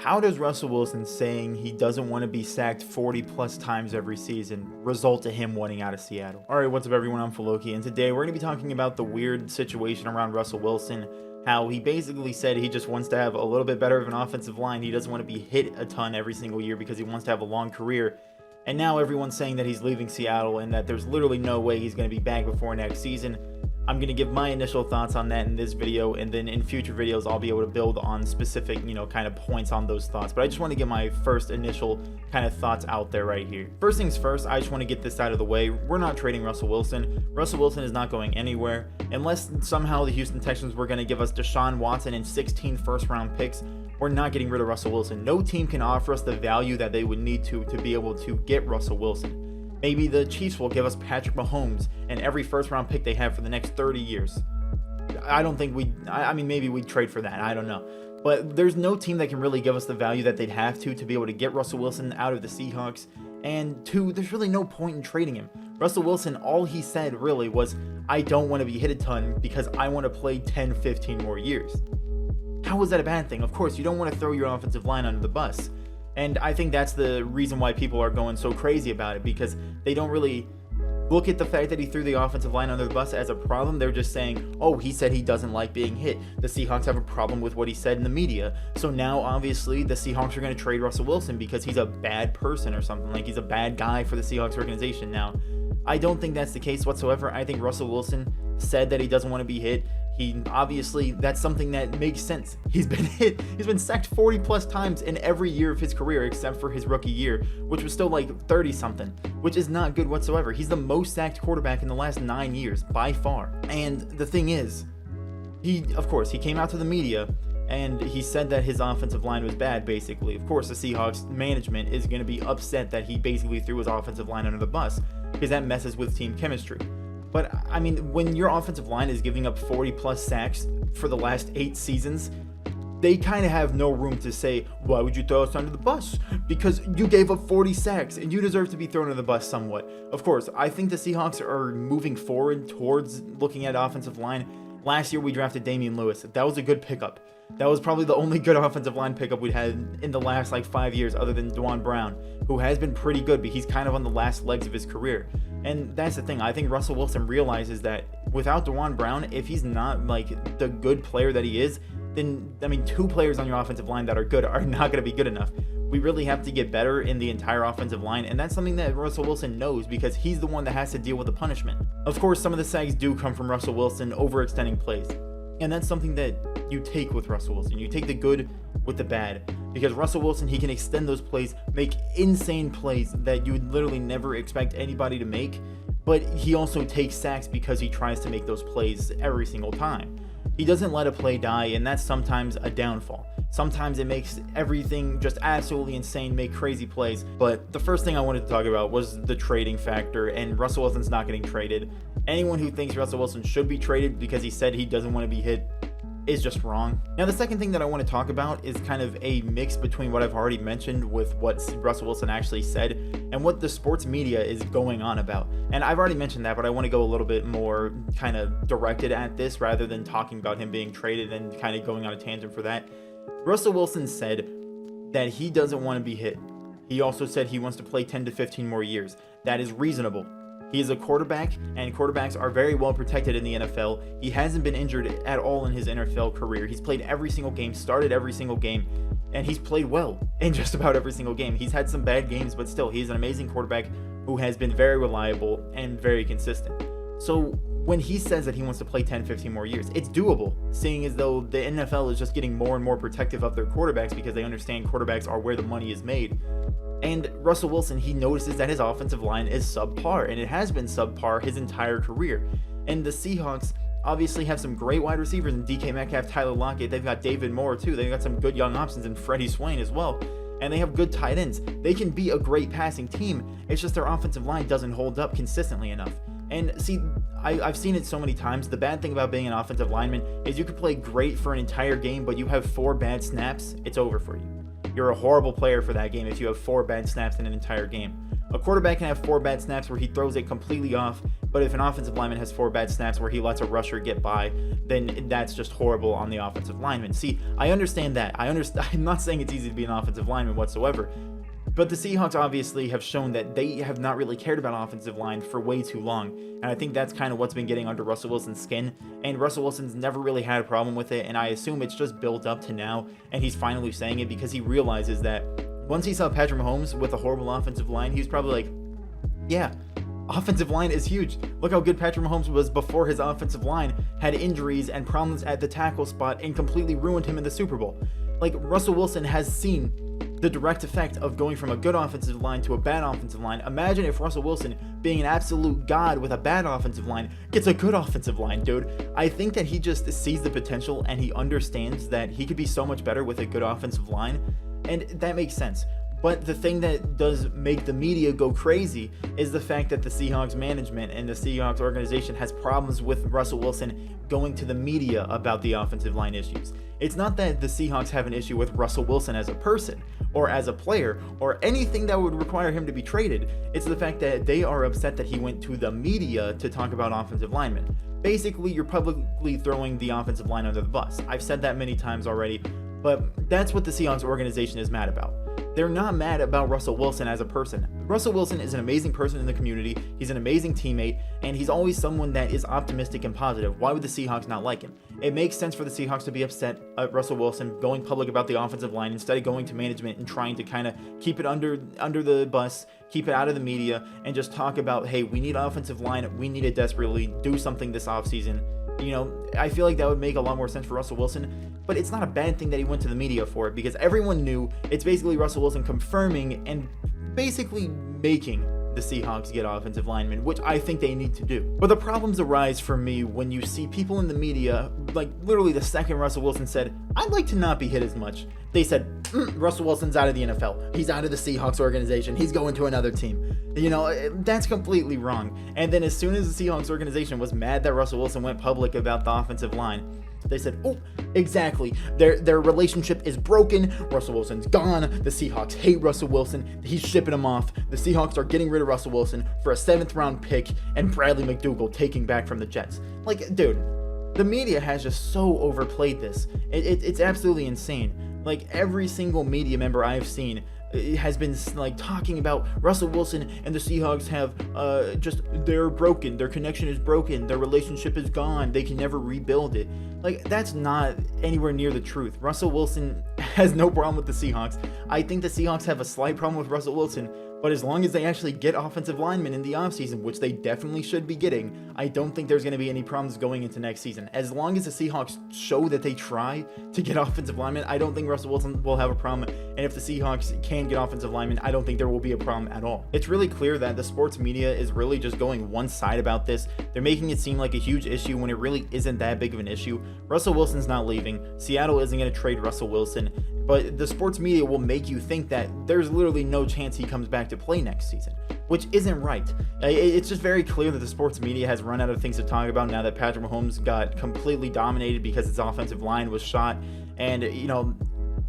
How does Russell Wilson saying he doesn't want to be sacked 40 plus times every season result to him wanting out of Seattle? Alright, what's up everyone, I'm Faloki, and today we're going to be talking about the weird situation around Russell Wilson, how he basically said he just wants to have a little bit better of an offensive line. He doesn't want to be hit a ton every single year because he wants to have a long career. And now everyone's saying that he's leaving Seattle and that there's literally no way he's going to be back before next season. I'm going to give my initial thoughts on that in this video, and then in future videos I'll be able to build on specific, kind of points on those thoughts. But I just want to get my first initial kind of thoughts out there right here. First things first, I just want to get this out of the way. We're not trading Russell Wilson. Russell Wilson is not going anywhere. Unless somehow the Houston Texans were going to give us Deshaun Watson and 16 first-round picks, we're not getting rid of Russell Wilson. No team can offer us the value that they would need to be able to get Russell Wilson. Maybe the Chiefs will give us Patrick Mahomes and every first-round pick they have for the next 30 years. I don't think I mean, maybe we'd trade for that. I don't know. But there's no team that can really give us the value that they'd have to be able to get Russell Wilson out of the Seahawks. And two, there's really no point in trading him. Russell Wilson, all he said really was, I don't want to be hit a ton because I want to play 10, 15 more years. How is that a bad thing? Of course, you don't want to throw your offensive line under the bus. And I think that's the reason why people are going so crazy about it, because they don't really look at the fact that he threw the offensive line under the bus as a problem. They're just saying, oh, he said he doesn't like being hit. The Seahawks have a problem with what he said in the media. So now, obviously, the Seahawks are going to trade Russell Wilson because he's a bad person or something. Like, he's a bad guy for the Seahawks organization. Now, I don't think that's the case whatsoever. I think Russell Wilson said that he doesn't want to be hit. Obviously, that's something that makes sense. He's been hit. He's been sacked 40 plus times in every year of his career except for his rookie year, which was still like 30 something, which is not good whatsoever. He's the most sacked quarterback in the last 9 years by far. And the thing is, of course, he came out to the media and he said that his offensive line was bad, basically. Of course, the Seahawks management is going to be upset that he basically threw his offensive line under the bus because that messes with team chemistry. But, I mean, when your offensive line is giving up 40 plus sacks for the last 8 seasons, they kind of have no room to say, why would you throw us under the bus? Because you gave up 40 sacks and you deserve to be thrown under the bus somewhat. Of course, I think the Seahawks are moving forward towards looking at offensive line. Last year we drafted Damian Lewis. That was a good pickup. That was probably the only good offensive line pickup we'd had in the last 5 years, other than Duane Brown, who has been pretty good, but he's kind of on the last legs of his career. And that's the thing. I think Russell Wilson realizes that without Duane Brown, if he's not the good player that he is, then, I mean, 2 players on your offensive line that are good are not going to be good enough. We really have to get better in the entire offensive line, and that's something that Russell Wilson knows because he's the one that has to deal with the punishment. Of course, some of the sacks do come from Russell Wilson overextending plays, and that's something that you take with Russell Wilson. You take the good with the bad, because Russell Wilson, he can extend those plays, make insane plays that you would literally never expect anybody to make, but he also takes sacks because he tries to make those plays every single time. He doesn't let a play die, and that's sometimes a downfall. Sometimes it makes everything just absolutely insane, make crazy plays. But the first thing I wanted to talk about was the trading factor, and Russell Wilson's not getting traded. Anyone who thinks Russell Wilson should be traded because he said he doesn't want to be hit is just wrong. Now, the second thing that I want to talk about is kind of a mix between what I've already mentioned with what Russell Wilson actually said and what the sports media is going on about. And I've already mentioned that, but I want to go a little bit more kind of directed at this rather than talking about him being traded and kind of going on a tangent for that. Russell Wilson said that he doesn't want to be hit. He also said he wants to play 10 to 15 more years. That is reasonable. He is a quarterback, and quarterbacks are very well protected in the NFL. He hasn't been injured at all in his NFL career. He's played every single game, started every single game, and he's played well in just about every single game. He's had some bad games, but still, he's an amazing quarterback who has been very reliable and very consistent. So when he says that he wants to play 10, 15 more years, it's doable, seeing as though the NFL is just getting more and more protective of their quarterbacks because they understand quarterbacks are where the money is made. And Russell Wilson, he notices that his offensive line is subpar, and it has been subpar his entire career. And the Seahawks obviously have some great wide receivers in DK Metcalf, Tyler Lockett. They've got David Moore too. They've got some good young options in Freddie Swain as well. And they have good tight ends. They can be a great passing team. It's just their offensive line doesn't hold up consistently enough. And see, I've seen it so many times. The bad thing about being an offensive lineman is you could play great for an entire game, but you have 4 bad snaps, it's over for you. You're a horrible player for that game if you have 4 bad snaps in an entire game. A quarterback can have 4 bad snaps where he throws it completely off, But if an offensive lineman has 4 bad snaps where he lets a rusher get by, then that's just horrible on the offensive lineman. See, I understand that. I'm not saying it's easy to be an offensive lineman whatsoever. But the Seahawks obviously have shown that they have not really cared about offensive line for way too long. And I think that's kind of what's been getting under Russell Wilson's skin. And Russell Wilson's never really had a problem with it. And I assume it's just built up to now. And he's finally saying it because he realizes that once he saw Patrick Mahomes with a horrible offensive line, he was probably like, yeah, offensive line is huge. Look how good Patrick Mahomes was before his offensive line had injuries and problems at the tackle spot and completely ruined him in the Super Bowl. Like, Russell Wilson has seen the direct effect of going from a good offensive line to a bad offensive line. Imagine if Russell Wilson, being an absolute god with a bad offensive line, gets a good offensive line, dude. I think that he just sees the potential and he understands that he could be so much better with a good offensive line, and that makes sense. But the thing that does make the media go crazy is the fact that the Seahawks management and the Seahawks organization has problems with Russell Wilson going to the media about the offensive line issues. It's not that the Seahawks have an issue with Russell Wilson as a person or as a player or anything that would require him to be traded. It's the fact that they are upset that he went to the media to talk about offensive linemen. Basically, you're publicly throwing the offensive line under the bus. I've said that many times already, but that's what the Seahawks organization is mad about. They're not mad about Russell Wilson as a person. Russell Wilson is an amazing person in the community, he's an amazing teammate, and he's always someone that is optimistic and positive. Why would the Seahawks not like him? It makes sense for the Seahawks to be upset at Russell Wilson going public about the offensive line instead of going to management and trying to kind of keep it under the bus, keep it out of the media, and just talk about, hey, we need offensive line, we need it desperately, do something this offseason. You know, I feel like that would make a lot more sense for Russell Wilson, but it's not a bad thing that he went to the media for it because everyone knew. It's basically Russell Wilson confirming and basically making the Seahawks get offensive linemen, which I think they need to do. But the problems arise for me when you see people in the media, like literally the second Russell Wilson said, I'd like to not be hit as much, they said, Russell Wilson's out of the NFL. He's out of the Seahawks organization. He's going to another team. You know, that's completely wrong. And then as soon as the Seahawks organization was mad that Russell Wilson went public about the offensive line, they said, oh, exactly. Their relationship is broken. Russell Wilson's gone. The Seahawks hate Russell Wilson. He's shipping him off. The Seahawks are getting rid of Russell Wilson for a 7th round pick and Bradley McDougald taking back from the Jets. Like, dude, the media has just so overplayed this. It's absolutely insane. Like, every single media member I've seen has been like talking about Russell Wilson and the Seahawks have they're broken, their connection is broken, their relationship is gone, they can never rebuild it. Like, that's not anywhere near the truth. Russell Wilson has no problem with the Seahawks. I think the Seahawks have a slight problem with Russell Wilson, but as long as they actually get offensive linemen in the offseason, which they definitely should be getting, I don't think there's going to be any problems going into next season. As long as the Seahawks show that they try to get offensive linemen, I don't think Russell Wilson will have a problem. And if the Seahawks can get offensive linemen, I don't think there will be a problem at all. It's really clear that the sports media is really just going one side about this. They're making it seem like a huge issue when it really isn't that big of an issue. Russell Wilson's not leaving. Seattle isn't going to trade Russell Wilson. But the sports media will make you think that there's literally no chance he comes back to play next season, which isn't right. It's just very clear that the sports media has run out of things to talk about now that Patrick Mahomes got completely dominated because his offensive line was shot. And, you know,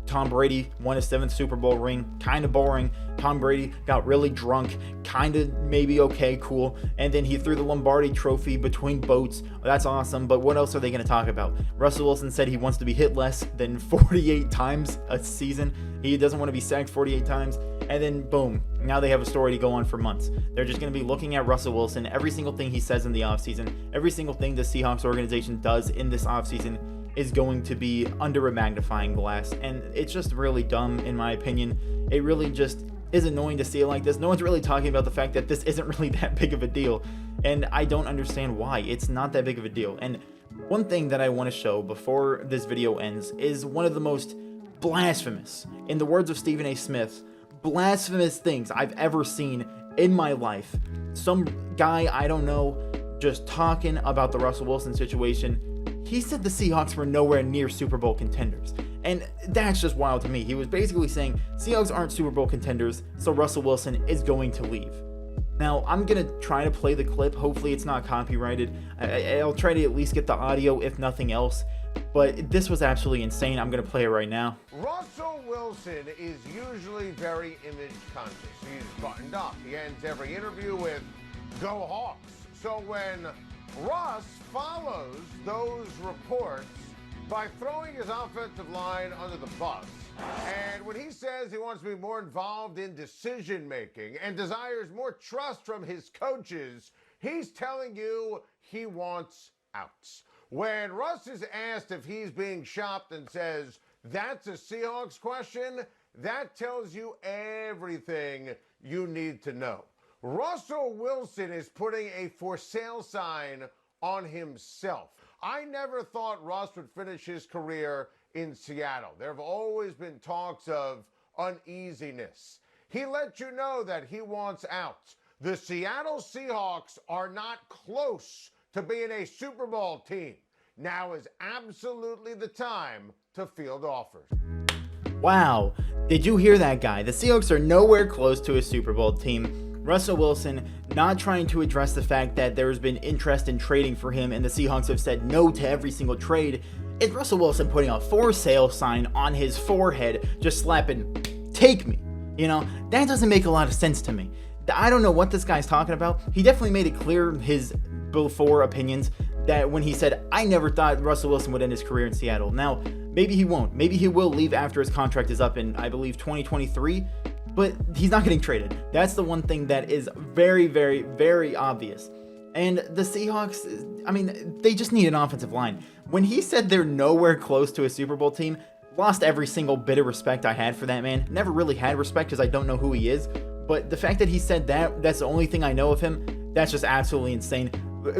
Tom Brady won his 7th Super Bowl ring, kind of boring. Tom Brady got really drunk, kind of maybe okay, cool. And then he threw the Lombardi trophy between boats. That's awesome, but what else are they going to talk about? Russell Wilson said he wants to be hit less than 48 times a season. He doesn't want to be sacked 48 times. And then boom, now they have a story to go on for months. They're just going to be looking at Russell Wilson, every single thing he says in the offseason, every single thing the Seahawks organization does in this offseason is going to be under a magnifying glass. And it's just really dumb, in my opinion. It really just is annoying to see it like this. No one's really talking about the fact that this isn't really that big of a deal. And I don't understand why. It's not that big of a deal. And one thing that I want to show before this video ends is one of the most blasphemous, in the words of Stephen A. Smith, blasphemous things I've ever seen in my life. Some guy, I don't know, just talking about the Russell Wilson situation. He said the Seahawks were nowhere near Super Bowl contenders. And that's just wild to me. He was basically saying Seahawks aren't Super Bowl contenders, so Russell Wilson is going to leave. Now, I'm going to try to play the clip. Hopefully it's not copyrighted. I'll try to at least get the audio, if nothing else. But this was absolutely insane. I'm going to play it right now. Russell Wilson is usually very image conscious. He's buttoned up. He ends every interview with, "Go Hawks." So when Russ follows those reports by throwing his offensive line under the bus, and when he says he wants to be more involved in decision making and desires more trust from his coaches, he's telling you he wants outs. When Russ is asked if he's being shopped and says, that's a Seahawks question, that tells you everything you need to know. Russell Wilson is putting a for sale sign on himself. I never thought Russ would finish his career in Seattle. There have always been talks of uneasiness. He let you know that he wants out. The Seattle Seahawks are not close to being a Super Bowl team. Now is absolutely the time to field offers. Wow, did you hear that, guy? The Seahawks are nowhere close to a Super Bowl team. Russell Wilson not trying to address the fact that there has been interest in trading for him and the Seahawks have said no to every single trade. It's Russell Wilson putting a for sale sign on his forehead, just slapping, take me. You know, that doesn't make a lot of sense to me. I don't know what this guy's talking about. He definitely made it clear his before opinions that when he said, I never thought Russell Wilson would end his career in Seattle. Now, maybe he won't. Maybe he will leave after his contract is up in, I believe, 2023. But he's not getting traded. That's the one thing that is very, very, very obvious. And the Seahawks, I mean, they just need an offensive line. When he said they're nowhere close to a Super Bowl team, lost every single bit of respect I had for that man. Never really had respect because I don't know who he is. But the fact that he said that, that's the only thing I know of him, that's just absolutely insane.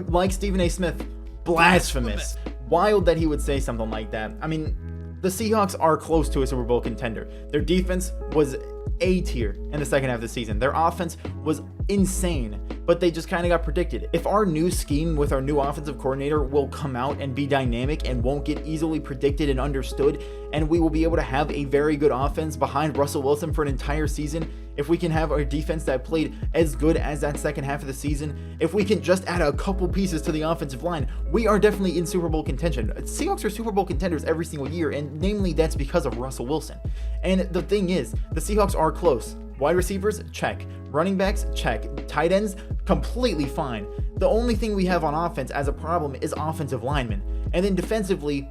Like Stephen A. Smith, blasphemous. Wild that he would say something like that. I mean, the Seahawks are close to a Super Bowl contender. Their defense was A tier in the second half of the season. Their offense was insane, but they just kind of got predicted. If our new scheme with our new offensive coordinator will come out and be dynamic and won't get easily predicted and understood, and we will be able to have a very good offense behind Russell Wilson for an entire season, if we can have our defense that played as good as that second half of the season, if we can just add a couple pieces to the offensive line, we are definitely in Super Bowl contention. Seahawks are Super Bowl contenders every single year, and namely that's because of Russell Wilson. And the thing is, the Seahawks are close. Wide receivers, check. Running backs, check. Tight ends, completely fine. The only thing we have on offense as a problem is offensive linemen. And then defensively,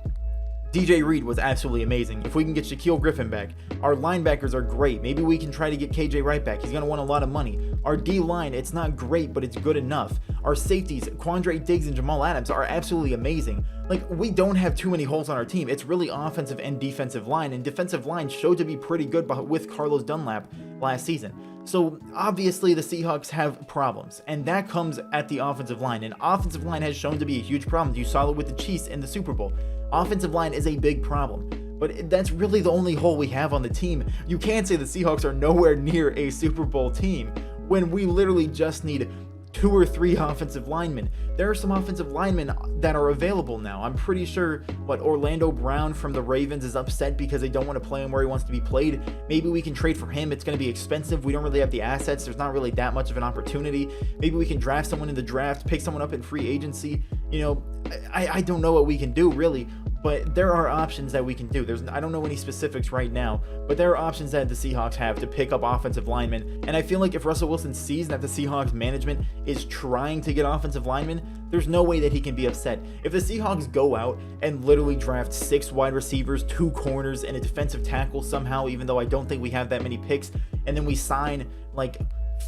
DJ Reed was absolutely amazing. If we can get Shaquille Griffin back, our linebackers are great. Maybe we can try to get KJ Wright back. He's going to want a lot of money. Our D-line, it's not great, but it's good enough. Our safeties, Quandre Diggs and Jamal Adams, are absolutely amazing. Like, we don't have too many holes on our team. It's really offensive and defensive line, and defensive line showed to be pretty good with Carlos Dunlap last season. So obviously the Seahawks have problems, and that comes at the offensive line, and offensive line has shown to be a huge problem. You saw it with the Chiefs in the Super Bowl. Offensive line is a big problem, but that's really the only hole we have on the team. You can't say the Seahawks are nowhere near a Super Bowl team when we literally just need 2 or 3 offensive linemen. There are some offensive linemen that are available now. I'm pretty sure Orlando Brown from the Ravens is upset because they don't want to play him where he wants to be played. Maybe we can trade for him. It's going to be expensive. We don't really have the assets. There's not really that much of an opportunity. Maybe we can draft someone in the draft, pick someone up in free agency. You know, I don't know what we can do really, but there are options that we can do. I don't know any specifics right now, but there are options that the Seahawks have to pick up offensive linemen. And I feel like if Russell Wilson sees that the Seahawks management is trying to get offensive linemen, there's no way that he can be upset. If the Seahawks go out and literally draft 6 wide receivers, 2 corners, and a defensive tackle somehow, even though I don't think we have that many picks, and then we sign like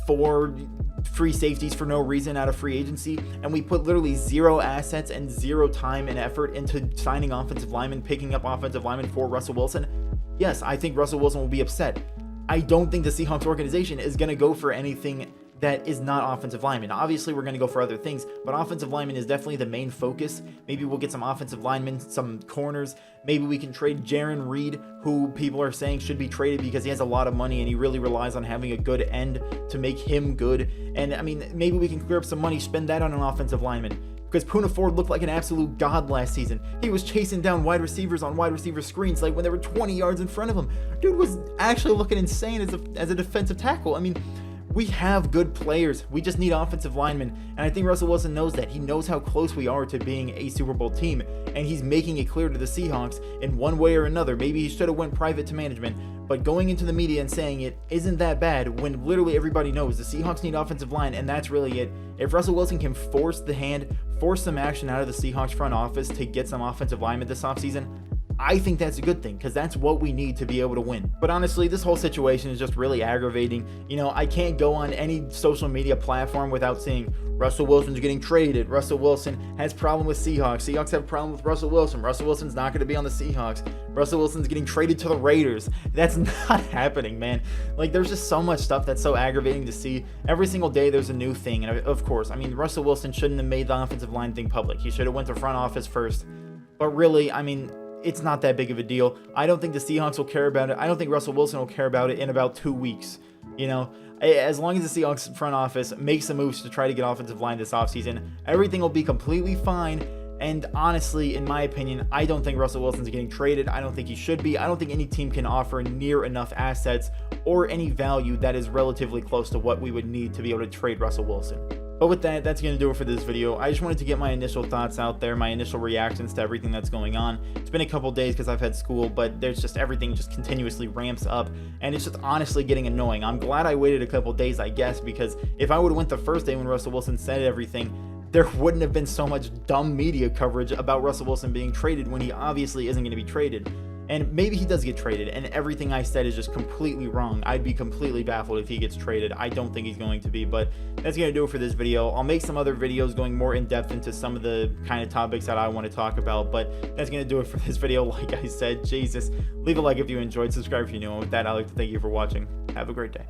4 free safeties for no reason out of free agency, and we put literally 0 assets and 0 time and effort into signing offensive linemen, picking up offensive linemen for Russell Wilson, yes, I think Russell Wilson will be upset. I don't think the Seahawks organization is going to go for anything that is not offensive linemen. Obviously, we're going to go for other things, but offensive linemen is definitely the main focus. Maybe we'll get some offensive linemen, some corners. Maybe we can trade Jaron Reed, who people are saying should be traded because he has a lot of money and he really relies on having a good end to make him good. And I mean, maybe we can clear up some money, spend that on an offensive lineman. Because Poona Ford looked like an absolute god last season. He was chasing down wide receivers on wide receiver screens like when they were 20 yards in front of him. Dude was actually looking insane as a defensive tackle. I mean, We have good players. We just need offensive linemen. And I think Russell Wilson knows that. He knows how close we are to being a Super Bowl team. And he's making it clear to the Seahawks in one way or another. Maybe he should have went private to management. But going into the media and saying it isn't that bad when literally everybody knows the Seahawks need offensive line, and that's really it. If Russell Wilson can force the hand, force some action out of the Seahawks front office to get some offensive linemen this offseason, I think that's a good thing because that's what we need to be able to win. But honestly, this whole situation is just really aggravating. I can't go on any social media platform without seeing Russell Wilson's getting traded. Russell Wilson has problem with Seahawks. Seahawks have a problem with Russell Wilson. Russell Wilson's not going to be on the Seahawks. Russell Wilson's getting traded to the Raiders. That's not happening, man. There's just so much stuff that's so aggravating to see. Every single day there's a new thing. And of course, Russell Wilson shouldn't have made the offensive line thing public. He should have went to front office first. But really, it's not that big of a deal. I don't think the Seahawks will care about it. I don't think Russell Wilson will care about it in about 2 weeks. As long as the Seahawks front office makes the moves to try to get offensive line this offseason, everything will be completely fine. And honestly, in my opinion, I don't think Russell Wilson's getting traded. I don't think he should be. I don't think any team can offer near enough assets or any value that is relatively close to what we would need to be able to trade Russell Wilson. But with that, that's going to do it for this video. I just wanted to get my initial thoughts out there, my initial reactions to everything that's going on. It's been a couple days because I've had school, but there's just everything just continuously ramps up, and it's just honestly getting annoying. I'm glad I waited a couple days, I guess, because if I would have went the first day when Russell Wilson said everything, there wouldn't have been so much dumb media coverage about Russell Wilson being traded when he obviously isn't going to be traded. And maybe he does get traded, and everything I said is just completely wrong. I'd be completely baffled if he gets traded. I don't think he's going to be, but that's going to do it for this video. I'll make some other videos going more in depth into some of the kind of topics that I want to talk about, but that's going to do it for this video. Like I said, Jesus, leave a like if you enjoyed, subscribe if you're new, and with that, I'd like to thank you for watching. Have a great day.